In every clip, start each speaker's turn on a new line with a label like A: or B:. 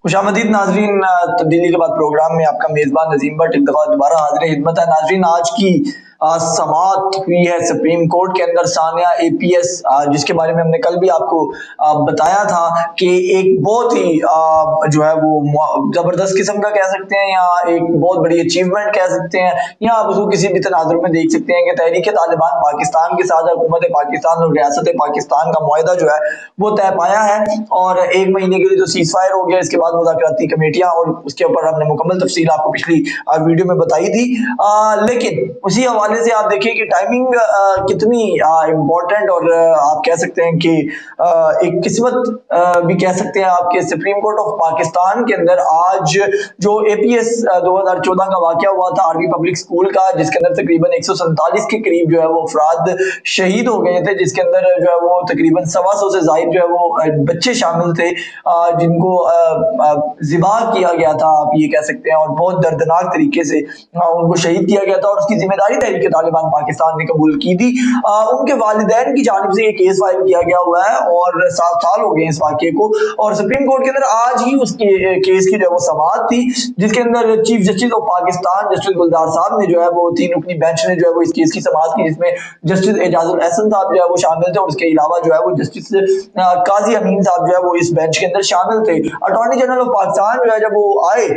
A: खुशामदीद नाजरीन, तब्दीली के बाद प्रोग्राम में आपका मेजबान नजीम भट्ट एक दफा दोबारा हाजिर खिदमत है। नाजरीन, आज की समाअत हुई है सुप्रीम कोर्ट के अंदर सानिया APS, जिसके बारे में हमने कल भी आपको बताया था कि एक बहुत ही जो है वो जबरदस्त किस्म का कह सकते हैं या एक बहुत बड़ी अचीवमेंट कह सकते हैं, या आप उसको किसी भी तनाजुर में देख सकते हैं कि तहरीक तालिबान पाकिस्तान के साथ हुकूमत पाकिस्तान और रियासत पाकिस्तान का मुआहदा जो है वो तय पाया है और 1 महीने के लिए जो सीज फायर हो गया, इसके बाद मुज़ाकराती कमेटियां, और उसके ऊपर हमने मुकम्मल तफसील आपको पिछली वीडियो में बताई थी। लेकिन उसी हवाले से आप देखिए कि टाइमिंग कितनी इम्पोर्टेंट और आप कह सकते हैं कि एक किस्मत भी कह सकते हैं आपके सुप्रीम कोर्ट ऑफ पाकिस्तान के अंदर आज जो APS 2014 का वाकया हुआ था आर्मी पब्लिक स्कूल का, जिसके अंदर तकरीबन 147 के करीब जो है वो अफराद शहीद हो गए थे, जिसके अंदर जो है वो तकरीबन 125 से जायद जो है वो बच्चे शामिल थे जिनको ज़िबा किया गया था, आप ये कह सकते हैं, और बहुत दर्दनाक तरीके से उनको शहीद किया गया था और उसकी जिम्मेदारी तहरीक तालिबान पाकिस्तान ने कबूल की थी। उनके वालिदैन की जानिब से ये केस फाइल किया गया हुआ है और 7 साल हो गए इस वाकये को, और सुप्रीम कोर्ट के अंदर आज ही उसके केस की जो है वो समाअत थी, जिसके अंदर chief justice of Pakistan justice Gulzar साहब ने जो है वो 3 रुकनी बेंच ने जो है वो इस केस की समाअत की, जिसमें जस्टिस एजाजुल एहसन साहब जो है वो शामिल थे और उसके अलावा जो है वो जस्टिस काजी अमीन साहब जो है वो इस बेंच के अंदर शामिल थे। अटॉर्नी जनरल ऑफ पाकिस्तान जो है जब वो आए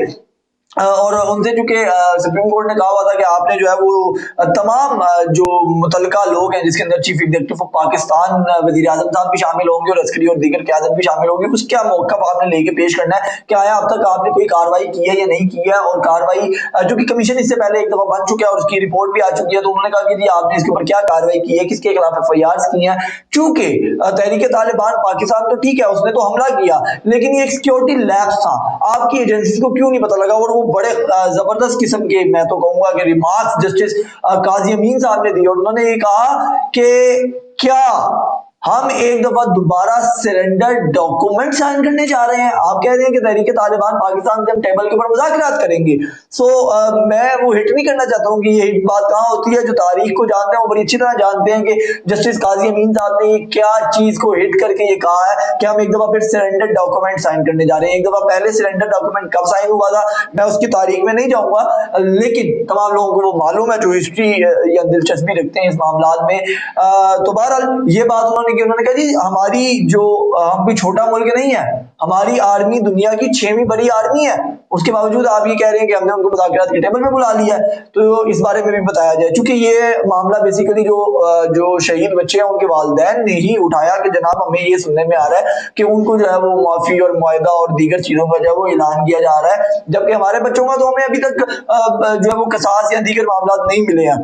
A: और उनसे चूंकि सुप्रीम कोर्ट ने कहा हुआ था कि आपने जो है वो तमाम जो मुतलका लोग हैं, जिसके अंदर चीफ एग्जीक्यूटिव ऑफ पाकिस्तान वजीर आजम साहब भी शामिल होंगे और अस्करी और दीगर क़यादत भी शामिल होंगे, उसका मौक़िफ़ आपने लेके पेश करना है कि आया अब तक आपने कोई कार्रवाई की है या नहीं की है, और कार्रवाई जो कि कमीशन इससे पहले एक दफा बन चुका है और उसकी रिपोर्ट भी आ चुकी है, तो उन्होंने कहा कि जी आपने इसके ऊपर क्या कार्रवाई की है, किसके खिलाफ FIRs की हैं। चूंकि तहरीक तालिबान पाकिस्तान तो ठीक है, उसने तो हमला किया, लेकिन ये एक सिक्योरिटी लैप्स था, आपकी एजेंसी को क्यों नहीं पता लगा, और वो बड़े जबरदस्त किस्म के, मैं तो कहूंगा कि रिमार्क्स जस्टिस काजी अमीन साहब ने दी, और उन्होंने ये कहा कि क्या हम एक दफा दोबारा सरेंडर डॉक्यूमेंट साइन करने जा रहे हैं। आप कह रहे हैं कि तहरीक तालिबान पाकिस्तान से हम टेबल के ऊपर मुज़ाकरात करेंगे। मैं वो हिट नहीं करना चाहता हूँ कि ये हिट बात कहाँ होती है, जो तारीख को जानते हैं वो बड़ी अच्छी तरह जानते हैं कि जस्टिस काजी अमीन साहब ने क्या चीज को हिट करके ये कहा है कि हम एक दफा फिर सरेंडर डॉक्यूमेंट साइन करने जा रहे हैं। एक दफा पहले सरेंडर डॉक्यूमेंट कब साइन हुआ था मैं उसकी तारीख में नहीं जाऊंगा, लेकिन तमाम लोगों को वो मालूम है जो हिस्ट्री या दिलचस्पी रखते हैं इस मामला में। तो बहरहाल ये बात उन्होंने कहा जी हमारी जो हम कोई छोटा मुल्क नहीं है, हमारी आर्मी दुनिया की 6वीं बड़ी आर्मी है, उसके बावजूद आप ये कह रहे हैं कि हमने उनको मुज़ाकरात के टेबल पे बुला लिया है। तो इस बारे में भी बताया जाए, क्योंकि ये मामला बेसिकली जो शहीद बच्चे हैं उनके वालिदैन ने ही उठाया कि जनाब हमें ये सुनने में आ रहा है कि उनको जो है वो माफी और मुआहदा और दीगर चीजों का जो है वो ऐलान किया जा रहा है, जबकि हमारे बच्चों का तो हमें अभी तक जो है वो कसास या दीगर मामला नहीं मिले हैं।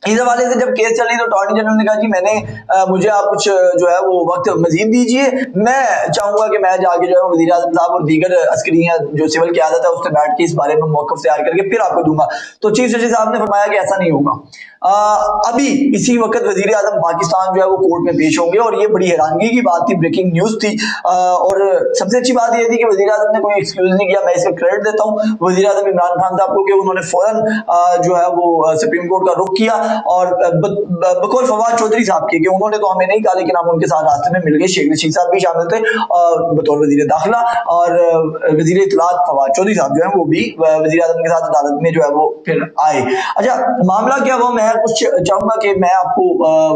A: इस हवाले से जब केस चली तो अटॉर्नी जनरल ने कहा जी मुझे आप कुछ जो है वो वक्त मजीद दीजिए, मैं चाहूंगा कि मैं जाके जो है वज़ीर आज़म साहब और दीगर अस्करियां जो सिविल क़यादत है उससे बैठ के इस बारे में मौक़िफ़ तैयार करके फिर आपको दूंगा। तो चीफ जस्टिस साहब ने फरमाया कि ऐसा नहीं होगा। अभी इसी वक्त वज़ीर आज़म पाकिस्तान जो है वो कोर्ट में पेश होंगे, और ये बड़ी हैरानगी की बात थी, ब्रेकिंग न्यूज थी, और सबसे अच्छी बात ये थी कि वज़ीर आज़म ने कोई एक्सक्यूज नहीं किया। मैं इसका क्रेडिट देता हूँ वज़ीर आज़म इमरान खान साहब को कि उन्होंने फौरन जो है वो सुप्रीम कोर्ट का रुख किया और बकौल फवाद चौधरी साहब की, कि उन्होंने तो हमें नहीं कहा लेकिन हम उनके साथ रास्ते में मिल गए। शेख रशीद साहब भी शामिल थे बतौर वज़ीर दाखिला, और वज़ीर इत्तलात फवाद चौधरी साहब जो है वो भी वज़ीर आज़म के साथ अदालत में जो है वो फिर आए। अच्छा, मामला क्या हुआ, मैं कुछ चाहूंगा कि मैं आपको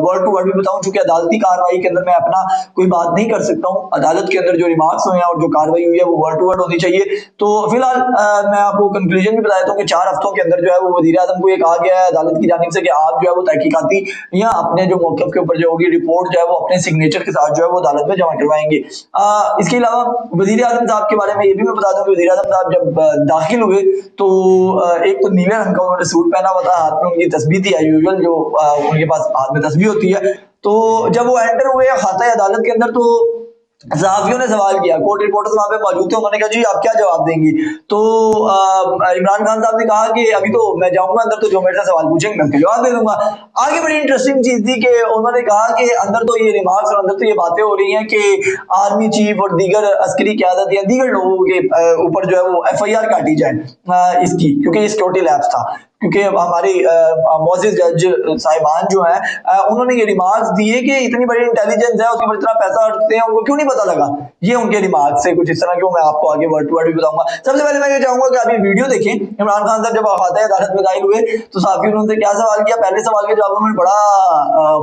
A: वर्ड टू वर्ड भी बताऊं, चूंकि अदालती कार्रवाई के अंदर मैं अपना कोई बात नहीं कर सकता हूं, अदालत के अंदर जो रिमार्क्स हुए हैं और जो कार्रवाई हुई है वो वर्ड टू वर्ड होनी चाहिए। तो फिलहाल मैं आपको कंक्लूजन भी बता देता हूं कि 4 हफ्तों के अंदर जो है वो वज़ीर आज़म को ये कहा गया है अदालत की जानिब से कि आप जो है वो तहकीकाती या अपने जो मौक़िफ़ के ऊपर जो होगी रिपोर्ट जो है वो अपने सिग्नेचर के साथ जो है वो अदालत में जमा करवाएंगे। इसके अलावा वज़ीर आज़म साहब के बारे में ये भी मैं बता दूं कि वज़ीर आज़म साहब जब दाखिल हुए तो एक तो नीले रंग का उन्होंने सूट पहना हुआ था, हाथ में उनकी तस्बीह थी यूजुअल जो उनके पास हाथ में तस्बीह होती है। तो जब वो एंटर हुए खाते अदालत के अंदर तो सहाफियों ने सवाल किया, कोर्ट रिपोर्टर्स वहां पे मौजूद थे, उन्होंने कहा जी आप क्या जवाब देंगी। तो इमरान खान साहब ने कहा कि अभी तो मैं जाऊंगा अंदर, तो जो मेरे से सवाल पूछेंगे मैं उसका जवाब दे दूंगा। आगे बड़ी इंटरेस्टिंग चीज थी कि उन्होंने कहा कि अंदर तो ये रिमार्क्स और अंदर तो ये बातें हो रही हैं कि आर्मी चीफ और दीगर अस्करी क़यादत या दीगर लोगों के ऊपर जो है वो FIR काटी जाए इसकी, क्योंकि ये सिक्योरिटी लैब्स था। क्योंकि हमारे मोअज़्ज़िज़ जज साहिबान जो हैं उन्होंने ये रिमार्क्स दिए कि इतनी बड़ी इंटेलिजेंस है, उसके ऊपर इतना पैसा उठते हैं, उनको क्यों नहीं पता लगा। ये उनके रिमार्क्स से कुछ इस तरह के, मैं आपको आगे वर्ड टू वर्ड भी बताऊंगा। सबसे पहले मैं ये चाहूंगा कि आप ये वीडियो देखें। इमरान खान साहब जब खाते अदालत में दाखिल हुए तो साफी उन्होंने क्या सवाल किया, पहले सवाल के जवाब उन्होंने बड़ा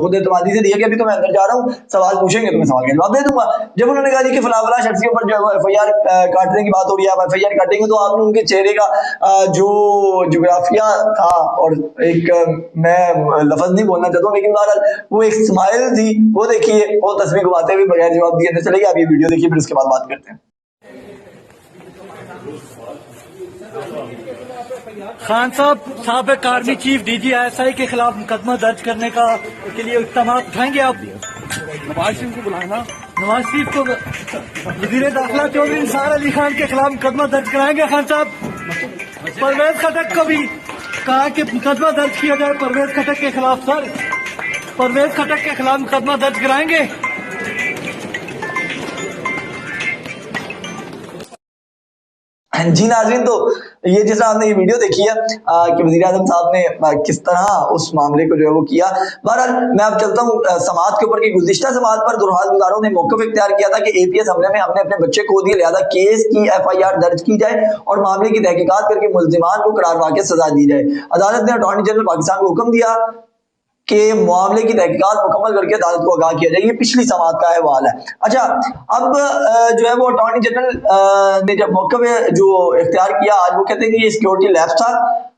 A: खुद एतमादी से दिया कि अभी तो मैं अंदर जा रहा हूँ, सवाल पूछेंगे तो मैं सवाल का जवाब दे दूंगा। जब उन्होंने कहा कि फला फला शख्स के ऊपर जो FIR काटने की बात हो रही है, आप FIR काटेंगे, तो आपने उनके चेहरे का जो जोग्राफिया था, और एक मैं लफ्ज नहीं बोलना चाहता हूँ, लेकिन बहरहाल वो एक स्माइल थी, वो देखिए, वो तस्वीर घुमाते हुए बगैर जवाब दिए अंदर चले गए। आप ये वीडियो देखिए, फिर उसके बाद बात करते हैं।
B: खान साहब, साबिक आर्मी चीफ DGI के खिलाफ मुकदमा दर्ज करने के लिए इक़दाम उठाएंगे आप? नवाज शरीफ को बुलाना, नवाज शरीफ को, वज़ीर दाखिला चौधरी निसार अली खान के खिलाफ मुकदमा दर्ज कराएंगे खान साहब? परवेज खटक को भी कहा कि मुकदमा दर्ज किया जाए परवेज खटक के खिलाफ। सर, परवेज खटक के खिलाफ मुकदमा दर्ज कराएंगे?
A: जी नाज़रीन, तो ये जिस तरह आपने ये वीडियो देखी है कि वज़ीर आज़म साहब ने किस तरह उस मामले को जो है वो किया। बहरहाल मैं अब चलता हूँ समात के ऊपर की। गुज़िश्ता समात पर दुरहाल गुजारों ने मौक़िफ़ इख्तियार किया था कि APS हमले में हमने अपने बच्चे खो दिए, लिहाजा केस की FIR दर्ज की जाए और मामले की तहकीकात करके मुल्ज़िमान को करार वाक़ई सजा दी जाए। अदालत ने अटॉर्नी जनरल पाकिस्तान को हुक्म दिया के मामले की तहकीकात मुकम्मल करके अदालत को आगाह किया जाए। ये पिछली समात का अहवाल है। अच्छा, अब जो है वो अटॉर्नी जनरल ने जब मौक़िफ़ जो इख्तियार किया, आज वो कहते हैं कि ये सिक्योरिटी लैप्स था,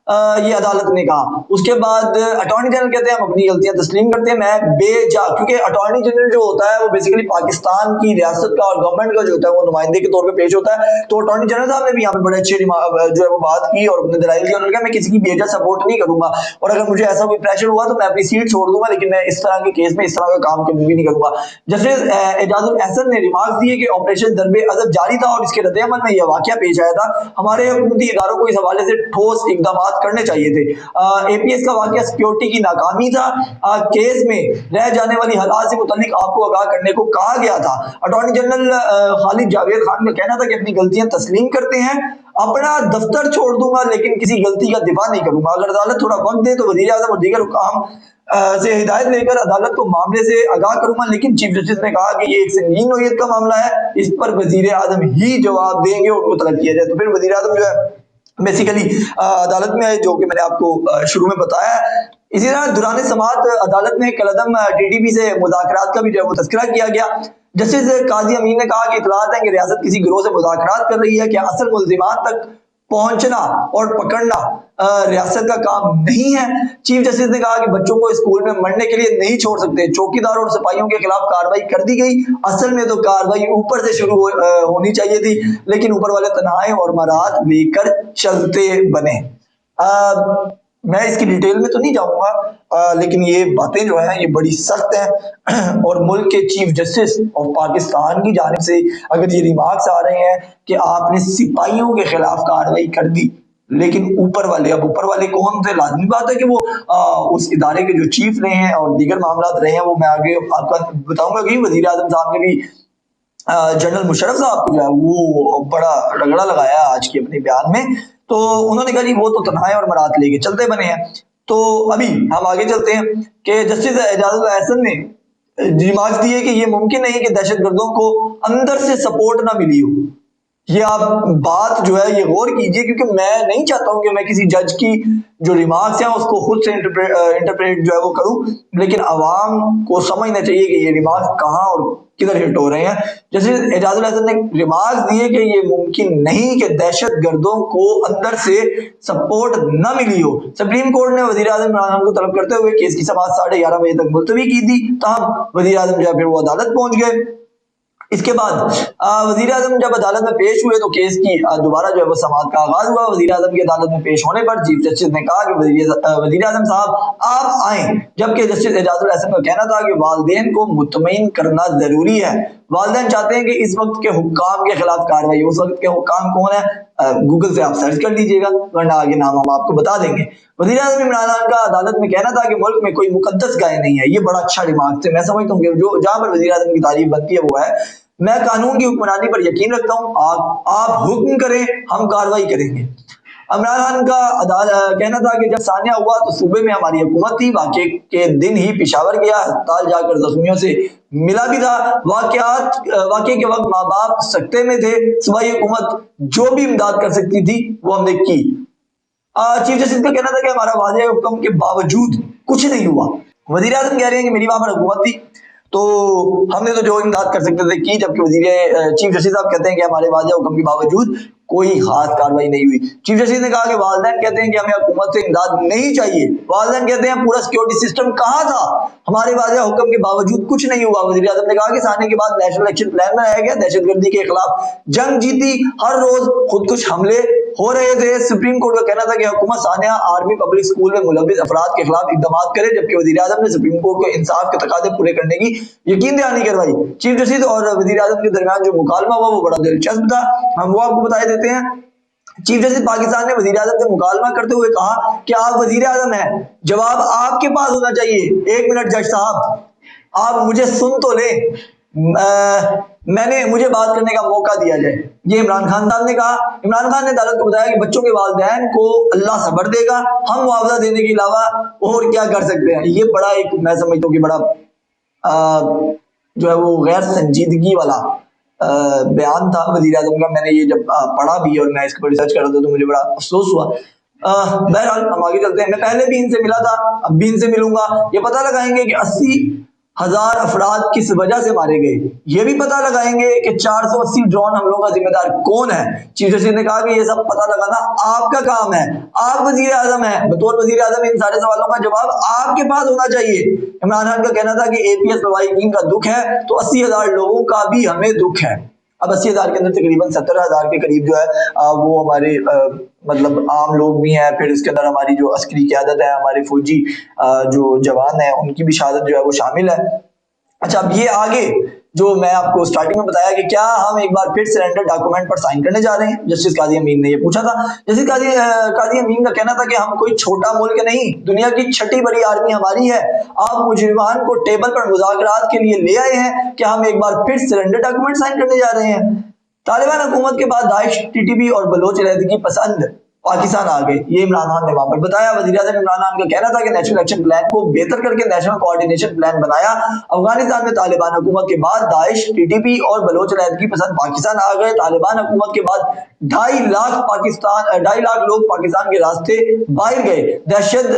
A: ये अदालत ने कहा। उसके बाद अटॉर्नी जनरल कहते हैं हम अपनी गलतियां तस्लीम करते हैं, मैं बेजा, क्योंकि अटॉर्नी जनरल जो होता है वो बेसिकली पाकिस्तान की रियासत का और गवर्नमेंट का जो होता है वो नुमाइंदे के तौर पे पेश होता है। तो अटॉर्नी जनरल साहब ने भी यहाँ पे बड़े अच्छे जो है वो बात की और अपने दलाइल दिए। उन्होंने कहा मैं किसी की बेजा सपोर्ट नहीं करूंगा, और अगर मुझे ऐसा कोई प्रेशर हुआ तो मैं अपनी सीट छोड़ दूंगा, लेकिन मैं इस तरह के केस में इस तरह का काम कभी भी नहीं करूंगा। जस्टिस एजाजुल एहसन ने रिमार्क्स दिए कि ऑपरेशन दरबे अदब जारी था और इसके रद्द-ए-अमल में यह वाकया पेश आया था। हमारे हुकूमती इदारों को इस हवाले से ठोस इकदाम करने चाहिए थे। APS का वाकया सिक्योरिटी की नाकामी था। केस में रह जाने वाली हालात से मुतालिक आपको आगाह करने को कहा गया था। अटॉर्नी जनरल खालिद जावेद खान का कहना था कि अपनी गलतियां तस्लीम करते हैं, अपना दफ्तर छोड़ दूंगा लेकिन किसी गलती का दिफा नहीं करूंगा। अगर अदालत थोड़ा वक्त दे तो वज़ीर आज़म और दीगर हुक्काम से हिदायत लेकर अदालत को मामले से आगाह करूंगा, लेकिन चीफ जस्टिस ने कहा कि ये एक संगीन नौयत का मामला है, इस पर वज़ीर आज़म ही जवाब देंगे और उनको तलब किया जाए। तो फिर वज़ीर आज़म जो है बेसिकली अदालत में आए, जो कि मैंने आपको शुरू में बताया। इसी तरह दुराने समात अदालत में कलअदम TTP से मुज़ाकरात का भी जो है वो तज़किरा किया गया। जस्टिस काजी अमीन ने कहा कि इत्तलात है कि रियासत किसी गिरोह से मुज़ाकरात कर रही है, कि असल मुल्ज़िमान तक पहुंचना और पकड़ना रियासत का काम नहीं है। चीफ जस्टिस ने कहा कि बच्चों को स्कूल में मरने के लिए नहीं छोड़ सकते। चौकीदारों और सिपाहियों के खिलाफ कार्रवाई कर दी गई। असल में तो कार्रवाई ऊपर से शुरू होनी चाहिए थी, लेकिन ऊपर वाले तन्हाई और मराद लेकर चलते बने। मैं इसकी डिटेल में तो नहीं जाऊंगा, लेकिन ये बातें जो है ये बड़ी सख्त हैं और मुल्क के चीफ जस्टिस ऑफ पाकिस्तान की जानिब से अगर ये रिमार्क्स आ रहे हैं कि आपने सिपाहियों के खिलाफ कार्रवाई कर दी, लेकिन ऊपर वाले, अब ऊपर वाले कौन थे? लाजमी बात है कि वो उस इदारे के जो चीफ रहे हैं और दीगर मामला रहे हैं, वो मैं आगे आपका बताऊंगा कि वज़ीर आज़म साहब ने भी जनरल मुशर्रफ साहब को जो है वो बड़ा रगड़ा लगाया आज के अपने बयान में। तो उन्होंने कहा जी वो तो तन्हाई और मराद लेके चलते बने हैं। तो अभी हम आगे चलते हैं कि जस्टिस एजाजुल एहसन ने रिमार्क्स दिए कि ये मुमकिन नहीं कि दहशतगर्दों को अंदर से सपोर्ट ना मिली हो। ये आप बात जो है ये गौर कीजिए, क्योंकि मैं नहीं चाहता हूं कि मैं किसी जज की जो रिमार्क्स हैं उसको खुद से इंटरप्रेट जो है वो करूं, लेकिन आवाम को समझना चाहिए कि ये रिमार्क्स कहाँ और किधर हिट हो रहे हैं। जैसे एजाजुल हसन ने रिमार्क्स दिए कि ये मुमकिन नहीं कि दहशत गर्दों को अंदर से सपोर्ट न मिली हो। सुप्रीम कोर्ट ने वज़ीर आज़म इमरान खान को तलब करते हुए केस की समाअत 11:30 बजे तक मुलतवी की थी। तब वज़ीर आज़म जो है फिर वो अदालत पहुंच गए। इसके बाद वज़ीर आज़म जब अदालत में पेश हुए तो केस की दोबारा जो है वो समाअत का आगाज हुआ। वज़ीर आज़म की अदालत में पेश होने पर चीफ जस्टिस ने कहा कि वज़ीर आज़म साहब आप आए, जबकि जस्टिस एजाजुल एहसन का कहना था कि वालिदैन को मुतमईन करना जरूरी है। वालिदैन चाहते हैं कि इस वक्त के हुक्काम के खिलाफ कार्रवाई। उस वक्त के हुक्काम कौन है? गूगल से आप सर्च कर लीजिएगा, वरना आगे नाम हम आपको बता देंगे। वज़ीर आज़म इमरान खान का अदालत में कहना था कि मुल्क में कोई मुकद्दस गाय नहीं है। ये बड़ा अच्छा रिमार्क थे। मैं समझता हूँ कि जो जहां पर वज़ीर आज़म की तारीफ बनती है वो है, मैं कानून की हुक्मरानी पर यकीन रखता हूँ, आप हुक्म करें हम कार्रवाई करेंगे। इमरान खान का कहना था कि जब सानिया हुआ तो सूबे में हमारी हुकूमत थी, वाक़े के दिन ही पेशावर गया, अस्पताल जाकर जख्मियों से मिला भी था, वाक़े के वक्त माँ बाप सकते में थे, सूबाई हुकूमत जो भी इमदाद कर सकती थी वो हमने की। चीफ जस्टिस का कहना था कि हमारा वादे हुक्म के बावजूद कुछ नहीं हुआ। वजीर आजम कह रहे हैं कि मेरी वहां पर हुकूमत थी तो हमने तो जो इमदाद कर सकते थे की, जबकि चीफ जस्टिस साहब कहते हैं कि हमारे वादे हुक्म के बावजूद कोई खास कार्रवाई नहीं हुई। चीफ जस्टिस ने कहा कि वालिदैन कहते हैं कि हमें हुकूमत से इमदाद नहीं चाहिए, वालिदैन कहते हैं पूरा सिक्योरिटी सिस्टम कहाँ था, हमारे वादे हुक्म के बावजूद कुछ नहीं हुआ। वज़ीर आज़म ने कहा कि सानिया के बाद नेशनल एक्शन प्लान बनाया गया, दहशतगर्दी के खिलाफ जंग जीती, हर रोज खुदकुश हमले हो रहे थे। सुप्रीम कोर्ट का कहना था कि हुकूमत सानिया आर्मी पब्लिक स्कूल में मुलविस अफराद के खिलाफ इकदाम करे, जबकि वज़ीर आज़म ने सुप्रीम कोर्ट को इंसाफ के तकाजे पूरे करने की यकीन दहानी करवाई। चीफ जस्टिस और वज़ीर आज़म के दरमियान जो मुकालमा हुआ वो बड़ा दिलचस्प था, हम वो आपको बता देते हैं। चीफ जस्टिस पाकिस्तान ने वज़ीर आज़म से मुकालमा करते हुए कहा कि आप वज़ीर आज़म हैं, जवाब आपके पास होना चाहिए। एक मिनट जज साहब, आप मुझे सुन तो लें, मुझे बात करने का मौका दिया जाए, ये इमरान खान साहब ने कहा। इमरान खान ने अदालत को बताया कि बच्चों के वालिदैन को अल्लाह सब्र देगा, हम मुआवजा देने के अलावा और क्या कर सकते हैं। ये बड़ा एक मैं समझता हूँ कि बड़ा जो है वो गैर संजीदगी वाला बयान था वज़ीर आज़म का। मैंने ये जब पढ़ा भी और मैं इसके ऊपर रिसर्च कर रहा था तो मुझे बड़ा अफसोस हुआ। बहरहाल हम आगे चलते हैं। मैं पहले भी इनसे मिला था, अब भी इनसे मिलूंगा। ये पता लगाएंगे कि 80,000 अफराद किस वजह से मारे गए, ये भी पता लगाएंगे कि 480 ड्रोन हमलों का जिम्मेदार कौन है। चीफ जस्टिस ने कहा कि ये सब पता लगाना आपका काम है, आप वजीर आजम हैं, बतौर वजीर आजम इन सारे सवालों का जवाब आपके पास होना चाहिए। इमरान खान का कहना था कि APS लवाहिकीन का दुख है तो 80,000 लोगों का भी हमें दुख है। अब 80,000 के अंदर तकरीबन 70,000 के करीब जो है वो हमारे मतलब आम लोग भी हैं, फिर इसके अंदर हमारी जो अस्करी क़यादत है, हमारे फौजी जो जवान हैं, उनकी भी शहादत जो है वो शामिल है। अच्छा, अब ये आगे जो मैं आपको स्टार्टिंग में बताया कि क्या हम एक बार फिर सरेंडर डॉक्यूमेंट पर साइन करने जा रहे हैं, जस्टिस काजी अमीन ने ये पूछा था। जस्टिस काजी अमीन का कहना था कि हम कोई छोटा मुल्क नहीं, दुनिया की 6ठी बड़ी आर्मी हमारी है, आप मुजरिमान को टेबल पर मुज़ाकरात के लिए ले आए हैं, क्या हम एक बार फिर सरेंडर डॉक्यूमेंट साइन करने जा रहे हैं। तालिबान हुकूमत के बाद दाइश, TTP और बलोच लहदगी पसंद पाकिस्तान आ गए, ये इमरान खान ने वहां पर बताया। वज़ीर आज़म इमरान खान का कहना था कि नेशनल एक्शन प्लान को बेहतर करके नेशनल कोऑर्डिनेशन प्लान बनाया। अफगानिस्तान में तालिबान हुकूमत के बाद दाइश, TTP और बलोच लहदगी पसंद पाकिस्तान आ गए। तालिबान हुकूमत के बाद 2.5 लाख लोग पाकिस्तान के रास्ते बाहर गए, दहशत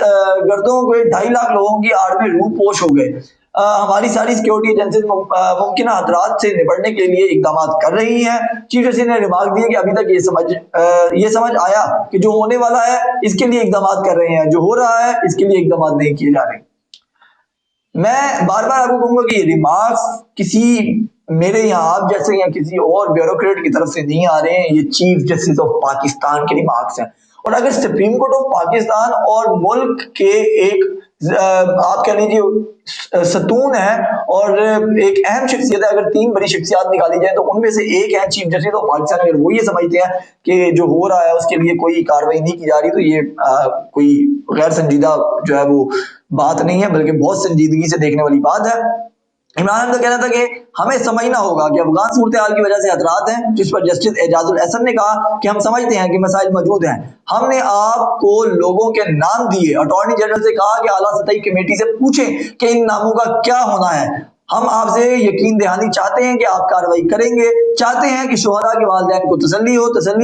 A: गर्दों के 2.5 लाख लोगों की आड़ में रूपोश हो गए। हमारी सारी सिक्योरिटी एजेंसीज मुमकिन खतरात से निपटने के लिए इकदाम कर रही हैं। चीफ जस्टिस ने रिमार्क दिया कि अभी तक ये समझ आया कि जो होने वाला है इसके लिए इकदाम कर रहे हैं, जो हो रहा है इसके लिए इकदाम नहीं किए जा रहे। मैं बार बार आपको कहूंगा कि रिमार्क्स किसी मेरे यहाँ आप जैसे या किसी और ब्यूरोक्रेट की तरफ से नहीं आ रहे हैं, ये चीफ जस्टिस ऑफ पाकिस्तान के रिमार्क्स हैं। और अगर सुप्रीम कोर्ट ऑफ पाकिस्तान और मुल्क के एक आप कह लीजिए सतून है और एक अहम शख्सियत है, अगर 3 बड़ी शख्सियत निकाली जाए तो उनमें से एक है चीफ जस्टिस ऑफ पाकिस्तान, अगर वो ये समझते हैं कि जो हो रहा है उसके लिए कोई कार्रवाई नहीं की जा रही तो ये कोई गैर संजीदा जो है वो बात नहीं है, बल्कि बहुत संजीदगी से देखने वाली बात है। इमरान का कहना था कि हमें समझना होगा कि अफगान सूरत हाल की वजह से खतरात हैं, जिस पर जस्टिस एजाजुल एहसन ने कहा कि हम समझते हैं कि मसाइल मौजूद हैं, हमने आपको लोगों के नाम दिए। अटॉर्नी जनरल से कहा कि आला सतही कमेटी से पूछें कि इन नामों का क्या होना है। हम आपसे यकीन दहानी चाहते हैं कि आप कार्रवाई करेंगे, चाहते हैं कि शोहरा के वालिदैन को तसल्ली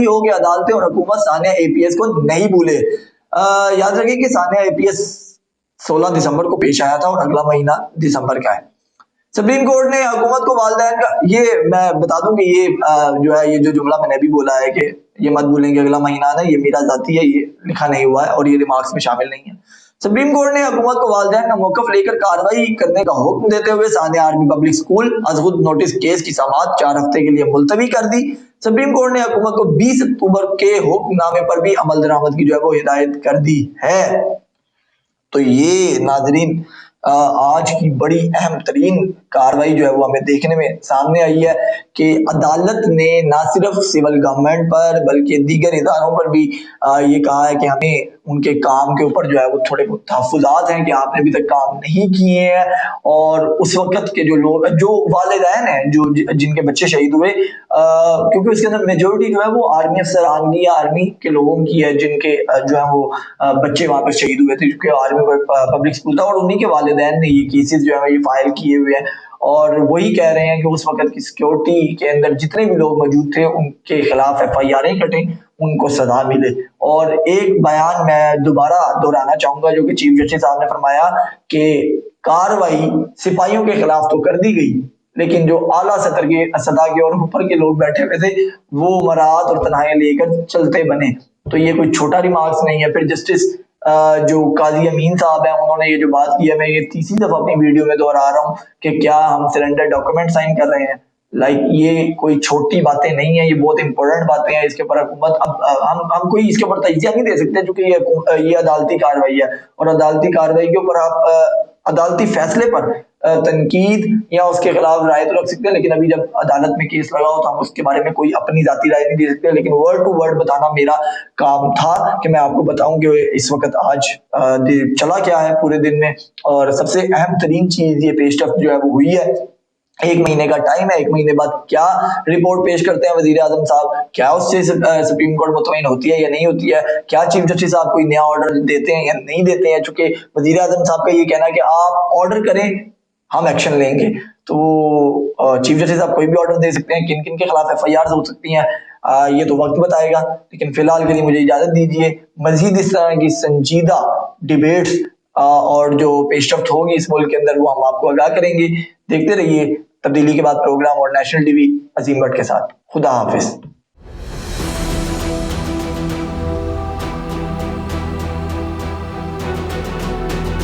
A: हो कि अदालतें और हुकूमत सानिया APS को नहीं भूले। याद रखिए कि सानिया APS 16 दिसंबर को पेश आया था और अगला महीना दिसंबर का है। सुप्रीम कोर्ट ने हुकूमत को वालिदैन का, ये मैं बता दूं कि ये जो है ये जो जुमला मैंने भी बोला है कि ये मत भूलेंगे अगला महीना ना, ये मेरा जाती है, ये लिखा नहीं हुआ है और ये रिमार्क्स में शामिल नहीं है। सुप्रीम कोर्ट ने हुकूमत को वालिदैन का मौक़िफ़ लेकर कार्रवाई करने का हुक्म देते हुए सानिया आर्मी पब्लिक स्कूल अज़हुद नोटिस केस की समाअत 4 हफ्ते के लिए मुलतवी कर दी। सुप्रीम कोर्ट ने हुकूमत को 20 अक्टूबर के हुक्मनामे पर भी अमल दरामद की जो है वो हिदायत कर दी है। तो ये नाजरीन आज की बड़ी अहम तरीन कार्रवाई जो है वो हमें देखने में सामने आई है कि अदालत ने ना सिर्फ सिविल गवर्नमेंट पर बल्कि दीगर इदारों पर भी ये कहा है कि हमें उनके काम के ऊपर जो है वो थोड़े बहुत तहफ़्फ़ुज़ात हैं कि आपने अभी तक काम नहीं किए हैं। और उस वक़्त के जो लोग, जो वालिदैन हैं, जो जिनके बच्चे शहीद हुए, क्योंकि उसके अंदर मेजॉरिटी जो है वो आर्मी अफ़सरानगी या आर्मी के लोगों की है, जिनके जो है वो बच्चे वहाँ पर शहीद हुए थे, क्योंकि आर्मी पब्लिक स्कूल था, और उन्हीं के वालिदैन ने ये केसेस जो है ये फाइल किए हुए हैं। और वही कह रहे हैं कि उस वक़्त की सिक्योरिटी के अंदर जितने भी लोग मौजूद थे उनके खिलाफ FIR कटें, उनको सजा मिले। और एक बयान मैं दोबारा दोहराना चाहूंगा जो कि चीफ जस्टिस साहब ने फरमाया कि कार्रवाई सिपाहियों के खिलाफ तो कर दी गई, लेकिन जो आला सतर के, सदा के और ऊपर के लोग बैठे हुए थे वो मराहत और तनहाइयां लेकर चलते बने। तो ये कोई छोटा रिमार्क्स नहीं है। फिर जस्टिस जो काजी अमीन साहब हैं, उन्होंने ये जो बात की है, मैं ये तीसरी दफा अपनी वीडियो में दोहरा रहा हूँ कि क्या हम सरेंडर डॉक्यूमेंट साइन कर रहे हैं। ये कोई छोटी बातें नहीं है, ये बहुत इंपॉर्टेंट बातें हैं। इसके ऊपर हुकूमत, अब हम कोई इसके ऊपर तजिया नहीं दे सकते, क्योंकि ये अदालती कार्रवाई है, और अदालती कार्रवाई के ऊपर आप अदालती फैसले पर तनकीद या उसके खिलाफ राय तो रख सकते हैं, लेकिन अभी जब अदालत में केस लगा हो तो हम उसके बारे में कोई अपनी जाती राय नहीं दे सकते। लेकिन वर्ड टू वर्ड बताना मेरा काम था कि मैं आपको बताऊं कि इस वक्त आज चला क्या है पूरे दिन में। और सबसे अहम तरीन चीज ये पेशरफ जो है वो हुई है। 1 महीने का टाइम है, 1 महीने बाद क्या रिपोर्ट पेश करते हैं वजीर आजम साहब, क्या उससे सुप्रीम कोर्ट मुतमईन होती है या नहीं होती है, क्या चीफ जस्टिस साहब कोई नया ऑर्डर देते हैं या नहीं देते हैं। चूंकि वजीर आजम साहब का ये कहना है कि आप ऑर्डर करें, हम एक्शन लेंगे, तो चीफ जस्टिस साहब कोई भी ऑर्डर दे सकते हैं। किन किन के खिलाफ FIR हो सकती हैं ये तो वक्त बताएगा, लेकिन फिलहाल के लिए मुझे इजाजत दीजिए। मजीद इस तरह की संजीदा डिबेट्स और जो पेशरफ्त होगी इस मुल्क के अंदर वो हम आपको आगाह करेंगे। देखते रहिए तब्दीली के बाद प्रोग्राम और नेशनल टीवी अजीम भट्ट के साथ। खुदा हाफिज।